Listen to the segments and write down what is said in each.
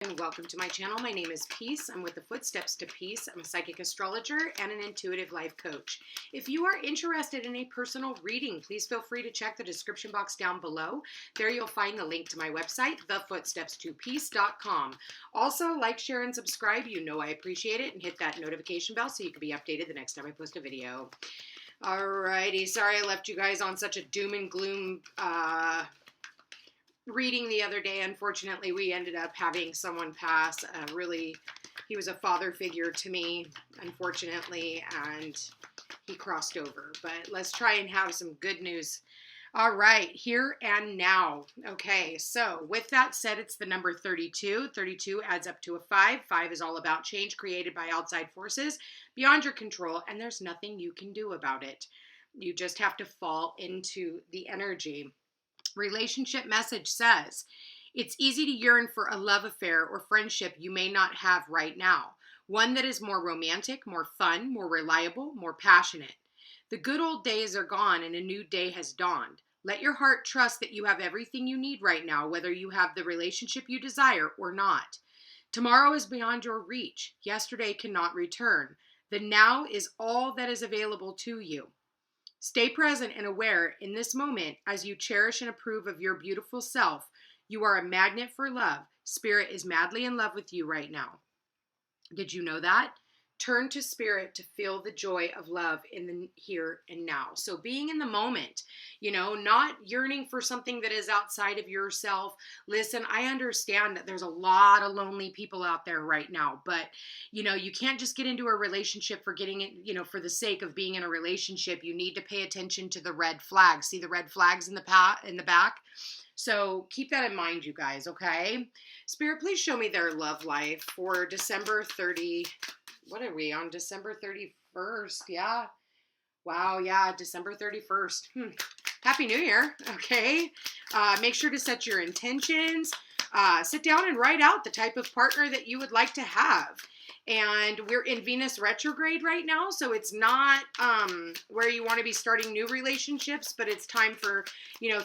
And welcome to my channel. My name is Peace. I'm with the Footsteps to Peace. I'm a psychic astrologer and an intuitive life coach. If you are interested in a personal reading, please feel free to check the description box down below. There you'll find the link to my website, thefootstepstopeace.com. Also, like, share, and subscribe. You know I appreciate it. And hit that notification bell so you can be updated the next time I post a video. Alrighty, sorry I left you guys on such a doom and gloom reading the other day. Unfortunately, we ended up having someone pass. He was a father figure to me, unfortunately, and he crossed over. But let's try and have some good news. All right, here and now. Okay, so with that said, it's the number 32. 32 adds up to a 5. 5 is all about change created by outside forces beyond your control, and there's nothing you can do about it. You just have to fall into the energy. Relationship message says, it's easy to yearn for a love affair or friendship you may not have right now. One that is more romantic, more fun, more reliable, more passionate. The good old days are gone and a new day has dawned. Let your heart trust that you have everything you need right now, whether you have the relationship you desire or not. Tomorrow is beyond your reach. Yesterday cannot return. The now is all that is available to you. Stay present and aware in this moment as you cherish and approve of your beautiful self. You are a magnet for love. Spirit is madly in love with you right now. Did you know that? Turn to Spirit to feel the joy of love in the here and now. So being in the moment, not yearning for something that is outside of yourself. Listen, I understand that there's a lot of lonely people out there right now, but you can't just get into a relationship for getting it, for the sake of being in a relationship. You need to pay attention to the red flags. See the red flags in the back? So keep that in mind, you guys, okay? Spirit, please show me their love life for December 30. What are we on? December 31st. Yeah. Wow. Yeah. December 31st. Happy New Year. Okay. Make sure to set your intentions. Sit down and write out the type of partner that you would like to have. And we're in Venus retrograde right now. So it's not where you want to be starting new relationships, but it's time for,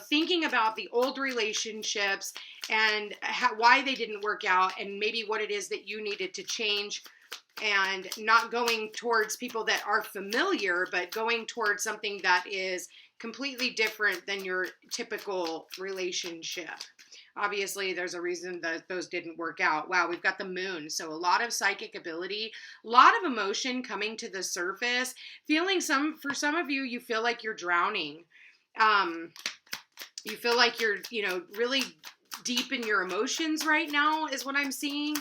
thinking about the old relationships and why they didn't work out and maybe what it is that you needed to change. And not going towards people that are familiar, but going towards something that is completely different than your typical relationship. Obviously, there's a reason that those didn't work out. Wow, we've got the moon. So a lot of psychic ability, a lot of emotion coming to the surface. For some of you, you feel like you're drowning. You feel like you're, really deep in your emotions right now is what I'm seeing.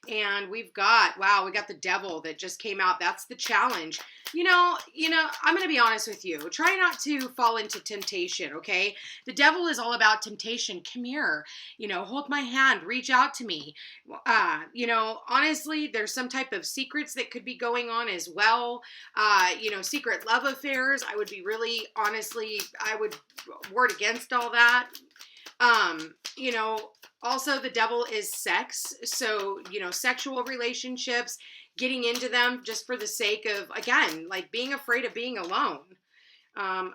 And we got the devil that just came out. That's the challenge. I'm going to be honest with you. Try not to fall into temptation, okay? The devil is all about temptation. Come here, hold my hand, reach out to me. Honestly, there's some type of secrets that could be going on as well. Secret love affairs. I would ward against all that. Also, the devil is sex. So, sexual relationships, getting into them just for the sake of, again, like being afraid of being alone.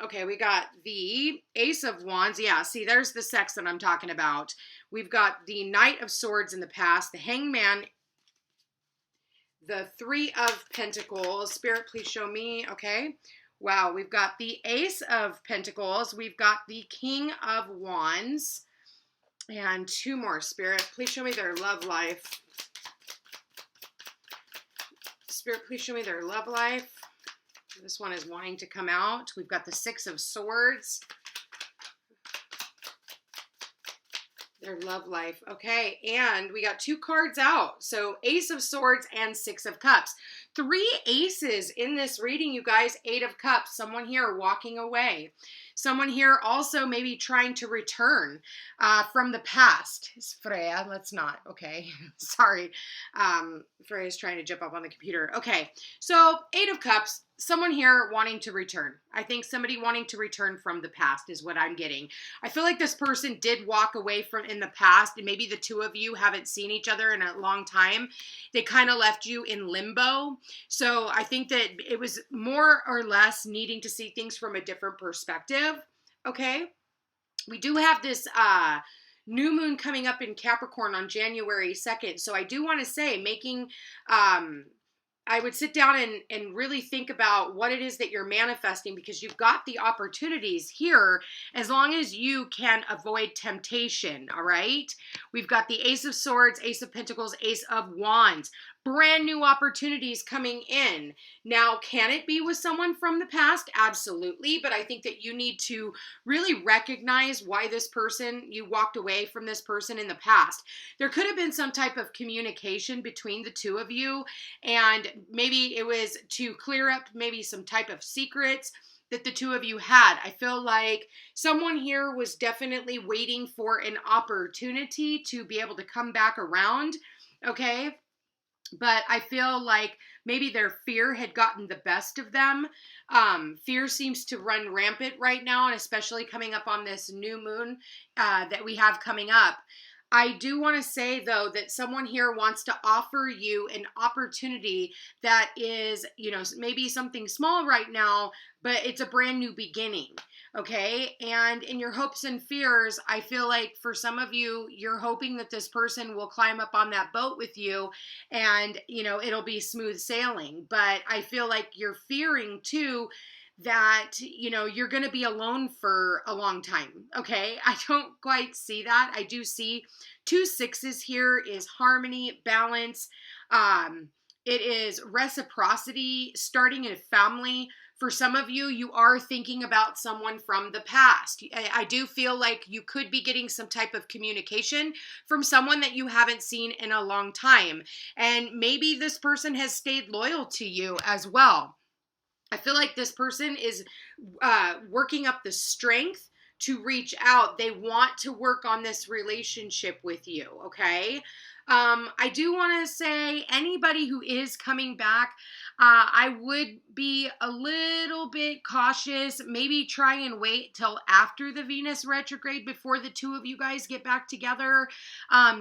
Okay, we got the Ace of Wands. Yeah, see, there's the sex that I'm talking about. We've got the Knight of Swords in the past, the Hangman, the Three of Pentacles. Spirit, please show me. Okay. Wow, we've got the Ace of Pentacles. We've got the King of Wands. And two more, Spirit. Please show me their love life. Spirit, please show me their love life. This one is wanting to come out. We've got the Six of Swords. Their love life. Okay, and we got two cards out. So Ace of Swords and Six of Cups. 3 aces in this reading, you guys. 8 of Cups. Someone here walking away. Someone here also maybe trying to return from the past. It's Freya. Let's not. Okay. Sorry. Freya's trying to jump up on the computer. Okay. So 8 of Cups. Someone here wanting to return. I think somebody wanting to return from the past is what I'm getting. I feel like this person did walk away from in the past, and maybe the two of you haven't seen each other in a long time. They kind of left you in limbo. So I think that it was more or less needing to see things from a different perspective. Okay. We do have this new moon coming up in Capricorn on January 2nd. So I do want to say I would sit down and really think about what it is that you're manifesting, because you've got the opportunities here as long as you can avoid temptation, all right? We've got the Ace of Swords, Ace of Pentacles, Ace of Wands. Brand new opportunities coming in. Now, can it be with someone from the past? Absolutely. But I think that you need to really recognize why you walked away from this person in the past. There could have been some type of communication between the two of you, and maybe it was to clear up maybe some type of secrets that the two of you had. I feel like someone here was definitely waiting for an opportunity to be able to come back around, okay? But I feel like maybe their fear had gotten the best of them. Fear seems to run rampant right now, and especially coming up on this new moon that we have coming up. I do want to say, though, that someone here wants to offer you an opportunity that is, maybe something small right now, but it's a brand new beginning, okay? And in your hopes and fears, I feel like for some of you, you're hoping that this person will climb up on that boat with you and, it'll be smooth sailing. But I feel like you're fearing, too, that, you're going to be alone for a long time, okay? I don't quite see that. I do see 2 6s here is harmony, balance. It is reciprocity, starting a family. For some of you, you are thinking about someone from the past. I do feel like you could be getting some type of communication from someone that you haven't seen in a long time. And maybe this person has stayed loyal to you as well. I feel like this person is working up the strength to reach out. They want to work on this relationship with you, okay? I do want to say anybody who is coming back, I would be a little bit cautious. Maybe try and wait till after the Venus retrograde before the two of you guys get back together.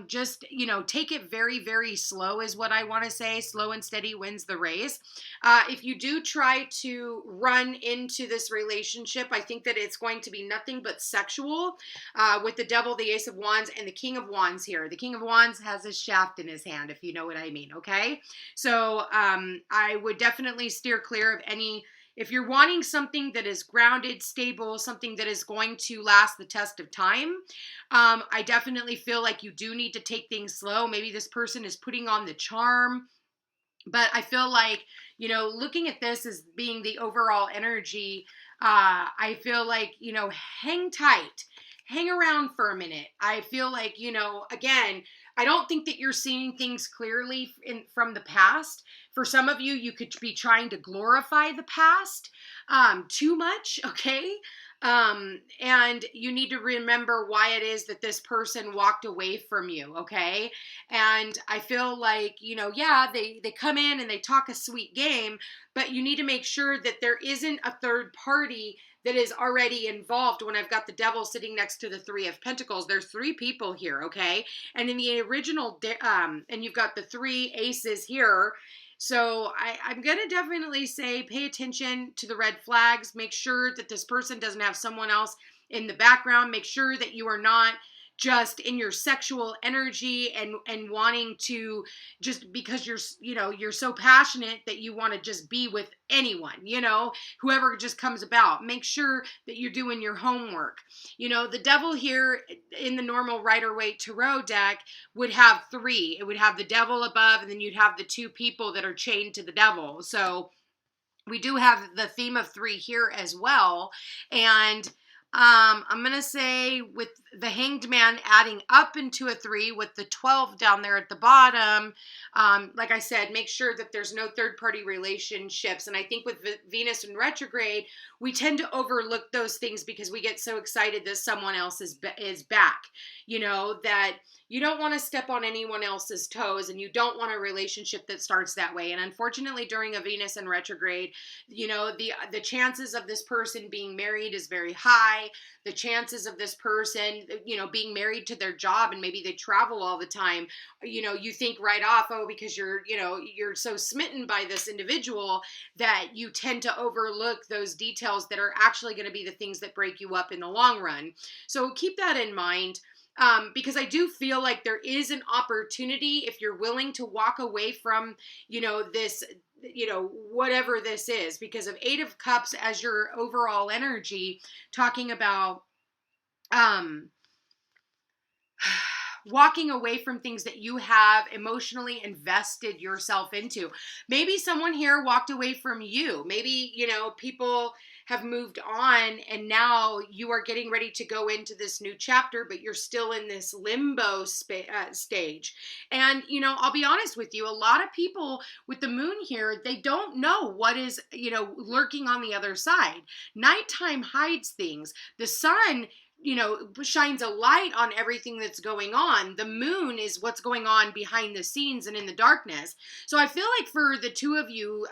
Just, take it very, very slow is what I want to say. Slow and steady wins the race. If you do try to run into this relationship, I think that it's going to be nothing but sexual with the Devil, the Ace of Wands, and the King of Wands here. The King of Wands has a shaft in his hand, if you know what I mean, okay? So I would definitely steer clear of any, if you're wanting something that is grounded, stable, something that is going to last the test of time, I definitely feel like you do need to take things slow. Maybe this person is putting on the charm, but I feel like, looking at this as being the overall energy, I feel like, hang tight, hang around for a minute. I feel like, again, I don't think that you're seeing things clearly from the past. For some of you, you could be trying to glorify the past too much, okay? And you need to remember why it is that this person walked away from you, okay? And I feel like, they come in and they talk a sweet game, but you need to make sure that there isn't a third party that is already involved. When I've got the Devil sitting next to the 3 of Pentacles, there's 3 people here, okay? And in the original, and you've got the 3 aces here. So I'm going to definitely say pay attention to the red flags. Make sure that this person doesn't have someone else in the background. Make sure that you are not just in your sexual energy and wanting to, just because you're so passionate that you want to just be with anyone, whoever just comes about. Make sure that you're doing your homework. The Devil here in the normal Rider-Waite Tarot deck would have 3. It would have the Devil above, and then you'd have the 2 people that are chained to the Devil. So we do have the theme of 3 here as well. And I'm going to say with the Hanged Man adding up into a 3 with the 12 down there at the bottom, like I said, make sure that there's no third-party relationships. And I think with Venus in retrograde, we tend to overlook those things because we get so excited that someone else is back, that you don't want to step on anyone else's toes, and you don't want a relationship that starts that way. And unfortunately, during a Venus in retrograde, the chances of this person being married is very high. The chances of this person, being married to their job, and maybe they travel all the time, you think right off, because you're so smitten by this individual that you tend to overlook those details that are actually going to be the things that break you up in the long run. So keep that in mind. because I do feel like there is an opportunity if you're willing to walk away from, this, whatever this is, because of Eight of Cups as your overall energy, talking about, walking away from things that you have emotionally invested yourself into. Maybe someone here walked away from you. Maybe, people have moved on and now you are getting ready to go into this new chapter, but you're still in this limbo stage. And, I'll be honest with you, a lot of people with the moon here, they don't know what is, lurking on the other side. Nighttime hides things. The sun shines a light on everything that's going on. The moon is what's going on behind the scenes and in the darkness. So I feel like for the two of you,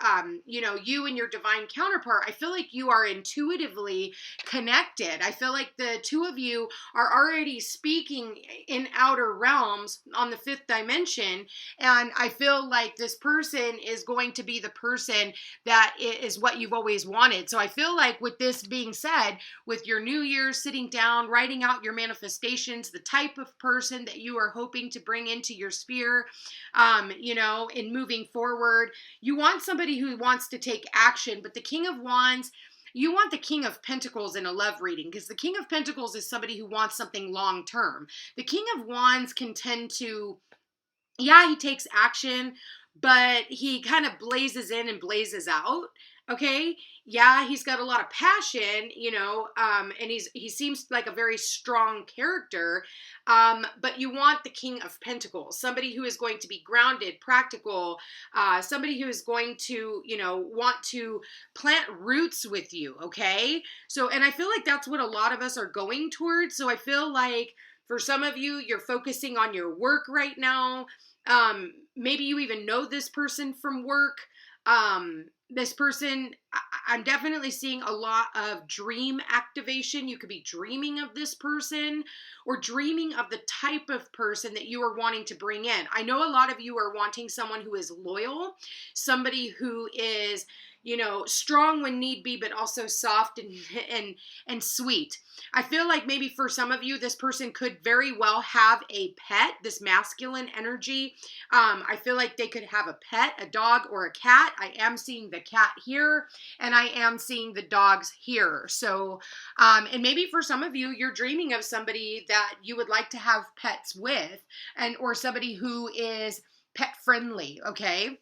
you and your divine counterpart, I feel like you are intuitively connected. I feel like the two of you are already speaking in outer realms on the fifth dimension. And I feel like this person is going to be the person that is what you've always wanted. So I feel like with this being said, with your New Year's sitting down, writing out your manifestations, the type of person that you are hoping to bring into your sphere, in moving forward. You want somebody who wants to take action, but the King of Wands, you want the King of Pentacles in a love reading, because the King of Pentacles is somebody who wants something long term. The King of Wands can tend to, he takes action, but he kind of blazes in and blazes out. Okay. Yeah, he's got a lot of passion, and he seems like a very strong character. But you want the King of Pentacles, somebody who is going to be grounded, practical, somebody who is going to, want to plant roots with you. Okay. So, and I feel like that's what a lot of us are going towards. So I feel like for some of you, you're focusing on your work right now. Maybe you even know this person from work. This person, I'm definitely seeing a lot of dream activation. You could be dreaming of this person or dreaming of the type of person that you are wanting to bring in. I know a lot of you are wanting someone who is loyal, somebody who is, strong when need be, but also soft and sweet. I feel like maybe for some of you, this person could very well have a pet, this masculine energy. I feel like they could have a pet, a dog or a cat. I am seeing the cat here and I am seeing the dogs here. So, and maybe for some of you, you're dreaming of somebody that you would like to have pets with, or somebody who is pet friendly. Okay.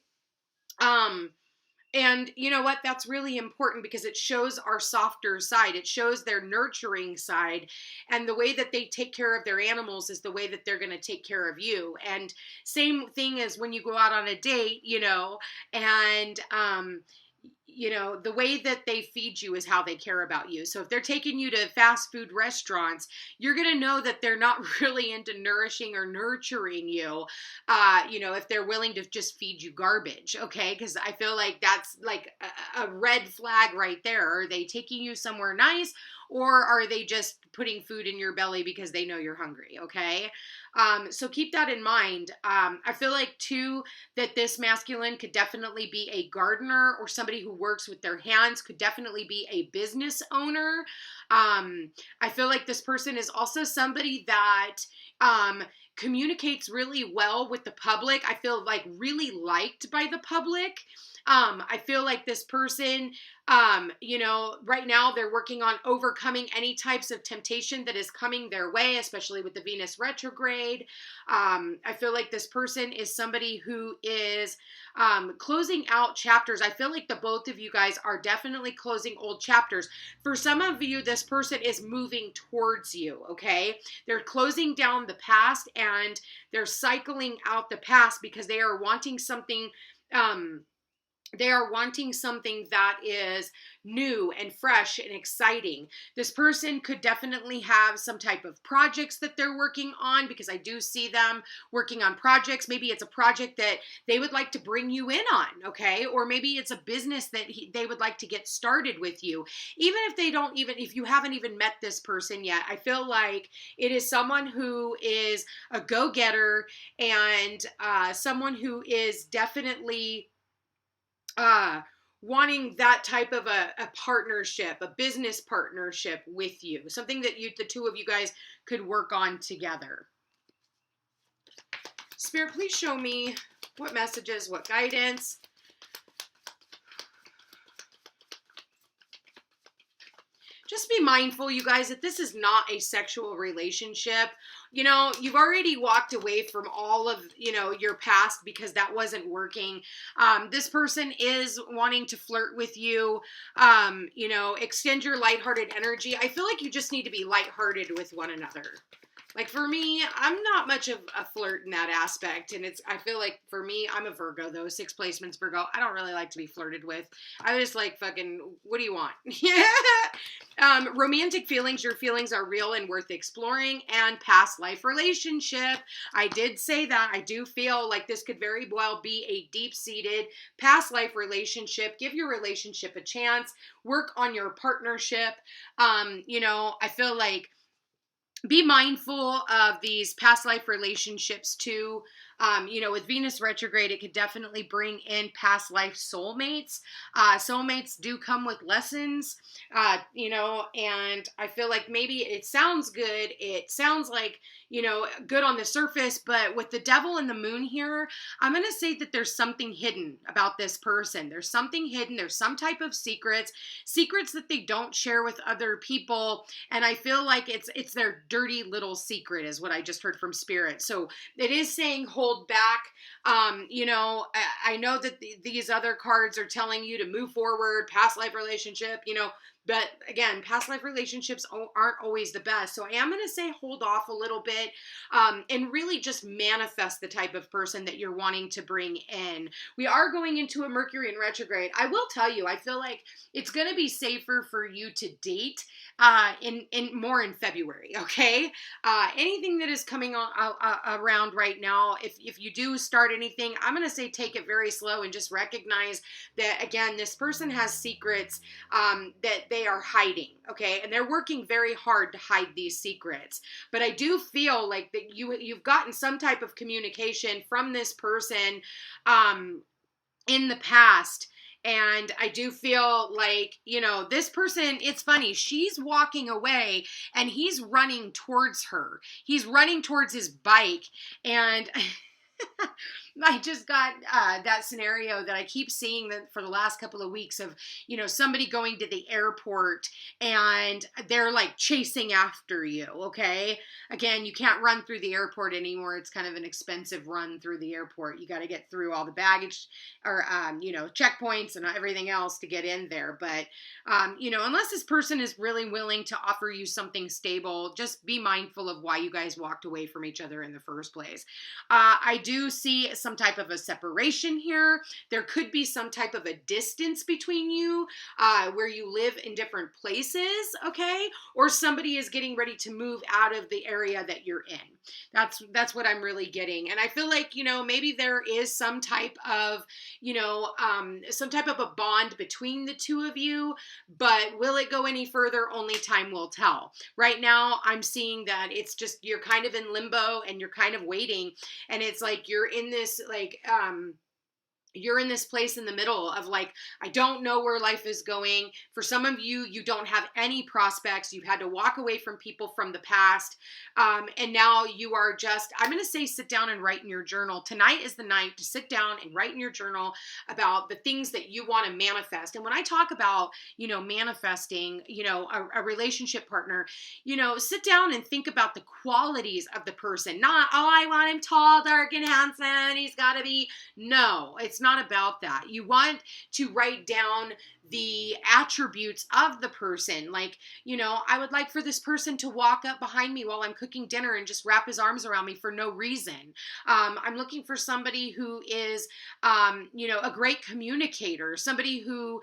And you know what? That's really important because it shows our softer side. It shows their nurturing side. And the way that they take care of their animals is the way that they're going to take care of you. And same thing as when you go out on a date, and, the way that they feed you is how they care about you. So if they're taking you to fast food restaurants, you're going to know that they're not really into nourishing or nurturing you, if they're willing to just feed you garbage, okay? Because I feel like that's like a red flag right there. Are they taking you somewhere nice, or are they just putting food in your belly because they know you're hungry, okay? So keep that in mind. I feel like, too, that this masculine could definitely be a gardener or somebody who works with their hands, could definitely be a business owner. I feel like this person is also somebody that communicates really well with the public. I feel like really liked by the public. I feel like this person, right now they're working on overcoming any types of temptation that is coming their way, especially with the Venus retrograde. I feel like this person is somebody who is closing out chapters. I feel like the both of you guys are definitely closing old chapters. For some of you, this person is moving towards you, okay? They're closing down the past and they're cycling out the past because they are wanting something that is new and fresh and exciting. This person could definitely have some type of projects that they're working on, because I do see them working on projects. Maybe it's a project that they would like to bring you in on, okay? Or maybe it's a business that they would like to get started with you. If you haven't even met this person yet, I feel like it is someone who is a go-getter and someone who is definitely wanting that type of a partnership, a business partnership with you, something that the two of you guys could work on together. Spirit, please show me what messages, what guidance. Just be mindful, you guys, that this is not a sexual relationship. You know, you've already walked away from all of, your past because that wasn't working. This person is wanting to flirt with you, extend your lighthearted energy. I feel like you just need to be lighthearted with one another. Like for me, I'm not much of a flirt in that aspect. And I feel like for me, I'm a Virgo though, 6 placements Virgo. I don't really like to be flirted with. I just like fucking, what do you want? Yeah. Romantic feelings, your feelings are real and worth exploring, and past life relationship. I did say that. I do feel like this could very well be a deep-seated past life relationship. Give your relationship a chance. Work on your partnership. I feel like be mindful of these past life relationships too. With Venus retrograde, it could definitely bring in past life soulmates. Soulmates do come with lessons, and I feel like maybe it sounds good. It sounds like, good on the surface, but with the devil and the moon here, I'm going to say that there's something hidden about this person. There's something hidden. There's some type of secrets that they don't share with other people. And I feel like it's their dirty little secret is what I just heard from Spirit. So it is saying hold back. I know that these other cards are telling you to move forward, past life relationship, but again, past life relationships aren't always the best. So I am going to say hold off a little bit and really just manifest the type of person that you're wanting to bring in. We are going into a Mercury in retrograde. I will tell you, I feel like it's going to be safer for you to date in February, okay? Anything that is coming on around right now, if you do start anything, I'm going to say take it very slow and just recognize that, again, this person has secrets that they are hiding, okay? And they're working very hard to hide these secrets. But I do feel like that you've gotten some type of communication from this person in the past. And I do feel like, this person, it's funny, she's walking away and he's running towards her. He's running towards his bike. And I just got that scenario that I keep seeing that for the last couple of weeks of, somebody going to the airport and they're like chasing after you, okay? Again, you can't run through the airport anymore. It's kind of an expensive run through the airport. You got to get through all the baggage or, checkpoints and everything else to get in there. But, unless this person is really willing to offer you something stable, just be mindful of why you guys walked away from each other in the first place. I do see some type of a separation here. There could be some type of a distance between you where you live in different places, okay? Or somebody is getting ready to move out of the area that you're in. That's what I'm really getting. And I feel like, maybe there is some type of, some type of a bond between the two of you, but will it go any further? Only time will tell. Right now, I'm seeing that it's just, you're kind of in limbo and you're kind of waiting. And it's like, you're in this, you're in this place in the middle of like, I don't know where life is going. For some of you, you don't have any prospects. You've had to walk away from people from the past. And now you are just, I'm going to say, sit down and write in your journal. Tonight is the night to sit down and write in your journal about the things that you want to manifest. And when I talk about, manifesting, a relationship partner, sit down and think about the qualities of the person. Not, oh, I want him tall, dark, and handsome, and he's got to be, no, it's not about that. You want to write down the attributes of the person. Like, I would like for this person to walk up behind me while I'm cooking dinner and just wrap his arms around me for no reason. I'm looking for somebody who is, a great communicator, somebody who,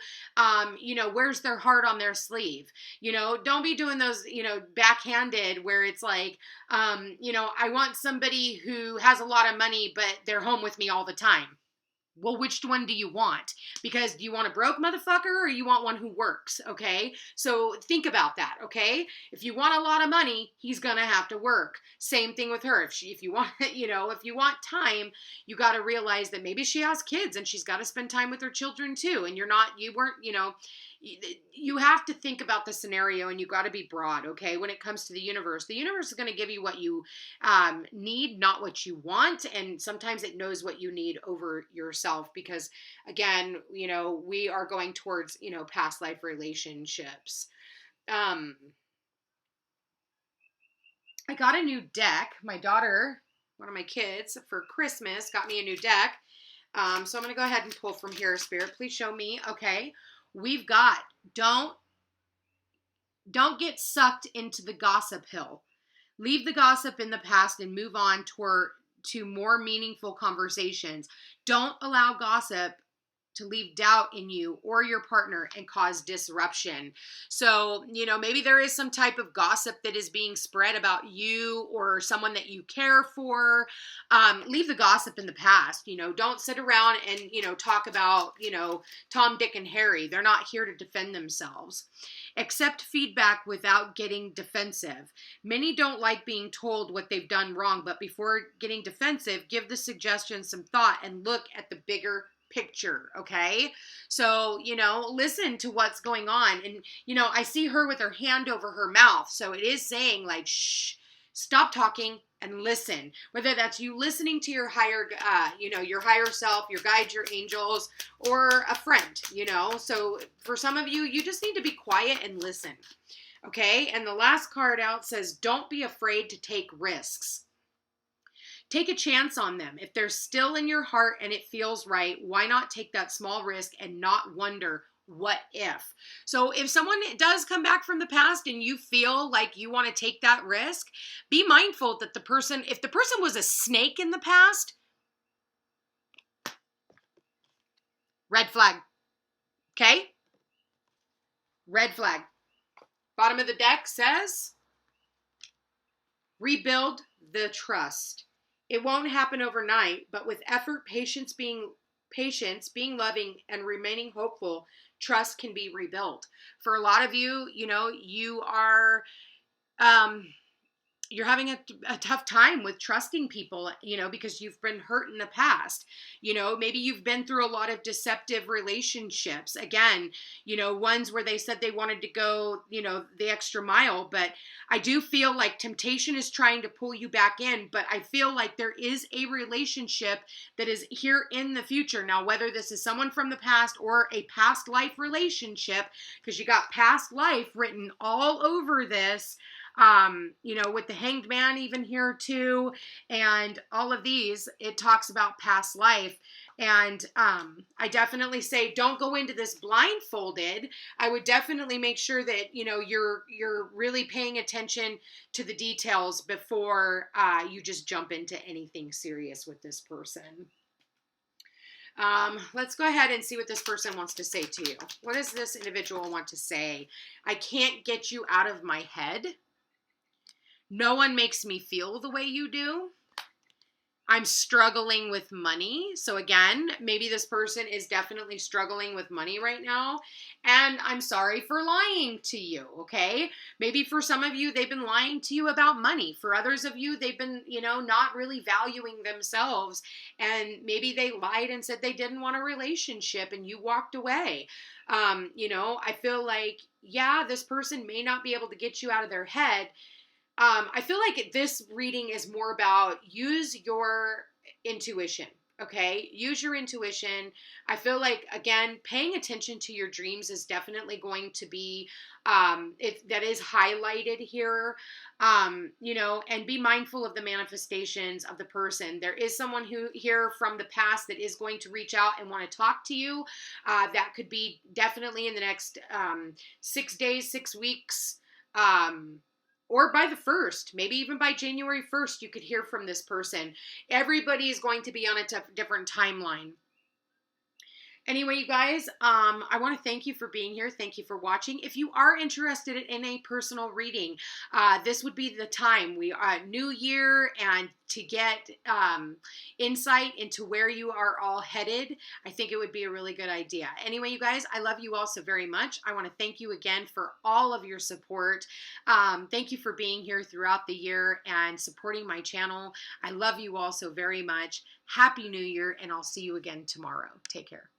wears their heart on their sleeve. Don't be doing those, backhanded where it's like, I want somebody who has a lot of money, but they're home with me all the time. Well, which one do you want? Because do you want a broke motherfucker or you want one who works? Okay. So think about that. Okay. If you want a lot of money, he's going to have to work. Same thing with her. If you want, if you want time, you got to realize that maybe she has kids and she's got to spend time with her children too. And you have to think about the scenario, and you got to be broad. Okay. When it comes to the universe is going to give you what you need, not what you want. And sometimes it knows what you need over yourself because, again, we are going towards, past life relationships. I got a new deck. My daughter, one of my kids, for Christmas, got me a new deck. So I'm going to go ahead and pull from here. Spirit, please show me. Okay. We've got, don't get sucked into the gossip hill. Leave the gossip in the past and move on to more meaningful conversations. Don't allow gossip to leave doubt in you or your partner and cause disruption. So, maybe there is some type of gossip that is being spread about you or someone that you care for. Leave the gossip in the past. Don't sit around and, talk about, Tom, Dick, and Harry. They're not here to defend themselves. Accept feedback without getting defensive. Many don't like being told what they've done wrong, but before getting defensive, give the suggestion some thought and look at the bigger picture. Okay. So, listen to what's going on. And, I see her with her hand over her mouth. So it is saying like, shh, stop talking and listen. Whether that's you listening to your higher, your higher self, your guides, your angels, or a friend, So for some of you, you just need to be quiet and listen. Okay. And the last card out says, don't be afraid to take risks. Take a chance on them. If they're still in your heart and it feels right, why not take that small risk and not wonder what if? So if someone does come back from the past and you feel like you want to take that risk, be mindful that if the person was a snake in the past, red flag. Okay? Red flag. Bottom of the deck says, rebuild the trust. It won't happen overnight, but with effort, patience, being loving, and remaining hopeful, trust can be rebuilt. For a lot of you, you are, you're having a tough time with trusting people, because you've been hurt in the past. Maybe you've been through a lot of deceptive relationships. Again, ones where they said they wanted to go, the extra mile. But I do feel like temptation is trying to pull you back in. But I feel like there is a relationship that is here in the future. Now, whether this is someone from the past or a past life relationship, because you got past life written all over this, with the Hanged Man even here too, and all of these, it talks about past life. And I definitely say don't go into this blindfolded. I would definitely make sure that you're really paying attention to the details before you just jump into anything serious with this person. Let's go ahead and see what this person wants to say to you. What does this individual want to say? I can't get you out of my head. No one makes me feel the way you do. I'm struggling with money. So again, maybe this person is definitely struggling with money right now. And I'm sorry for lying to you, okay? Maybe for some of you, they've been lying to you about money. For others of you, they've been, not really valuing themselves. And maybe they lied and said they didn't want a relationship and you walked away. I feel like, this person may not be able to get you out of their head. I feel like this reading is more about use your intuition, okay? Use your intuition. I feel like, again, paying attention to your dreams is definitely going to be, that is highlighted here, and be mindful of the manifestations of the person. There is someone here from the past that is going to reach out and want to talk to you. That could be definitely in the next 6 days, 6 weeks, or by the 1st, maybe even by January 1st, you could hear from this person. Everybody is going to be on a different timeline. Anyway, you guys, I want to thank you for being here. Thank you for watching. If you are interested in a personal reading, this would be the time. We new year, and to get insight into where you are all headed, I think it would be a really good idea. Anyway, you guys, I love you all so very much. I want to thank you again for all of your support. Thank you for being here throughout the year and supporting my channel. I love you all so very much. Happy New Year, and I'll see you again tomorrow. Take care.